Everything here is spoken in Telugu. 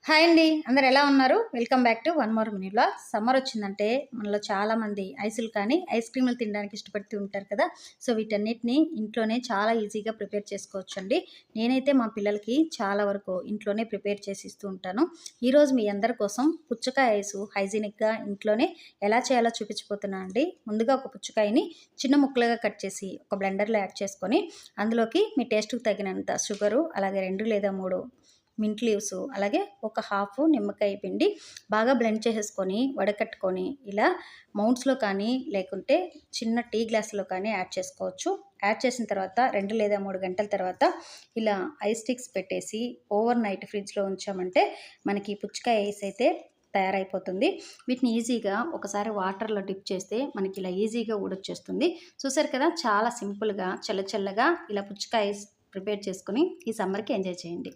హాయ్ అండి, అందరు ఎలా ఉన్నారు? Welcome back to one more mini vlog. Summer వచ్చిందంటే మనలో చాలామంది ఐసులు కానీ ఐస్ క్రీములు తినడానికి ఇష్టపడుతూ ఉంటారు కదా. సో వీటన్నిటిని ఇంట్లోనే చాలా ఈజీగా ప్రిపేర్ చేసుకోవచ్చండి. నేనైతే మా పిల్లలకి చాలా వరకు ఇంట్లోనే ప్రిపేర్ చేసి ఇస్తూ ఉంటాను. ఈరోజు మీ అందరి కోసం పుచ్చకాయ ఐసు హైజీనిక్గా ఇంట్లోనే ఎలా చేయాలో చూపించిపోతున్నాను అండి. ముందుగా ఒక పుచ్చకాయని చిన్న ముక్కలుగా కట్ చేసి ఒక బ్లెండర్లో యాడ్ చేసుకొని అందులోకి మీ టేస్ట్కి తగినంత షుగరు, అలాగే 2 లేదా 3 మింట్ లీవ్స్, అలాగే ఒక హాఫ్ నిమ్మకాయ పిండి బాగా బ్లెండ్ చేసేసుకొని వడకట్టుకొని ఇలా మౌండ్స్లో కానీ లేకుంటే చిన్న టీ గ్లాసులో కానీ యాడ్ చేసుకోవచ్చు. యాడ్ చేసిన తర్వాత 2 లేదా 3 గంటల తర్వాత ఇలా ఐస్ స్టిక్స్ పెట్టేసి ఓవర్ నైట్ ఫ్రిడ్జ్లో ఉంచామంటే మనకి పుచ్చకాయ ఐస్ అయితే తయారైపోతుంది. వీటిని ఈజీగా ఒకసారి వాటర్లో డిప్ చేస్తే మనకి ఇలా ఈజీగా ఊడొచ్చేస్తుంది. చూసారు కదా, చాలా సింపుల్గా చల్లగా ఇలా పుచ్చకాయ ఐస్ ప్రిపేర్ చేసుకుని ఈ సమ్మర్కి ఎంజాయ్ చేయండి.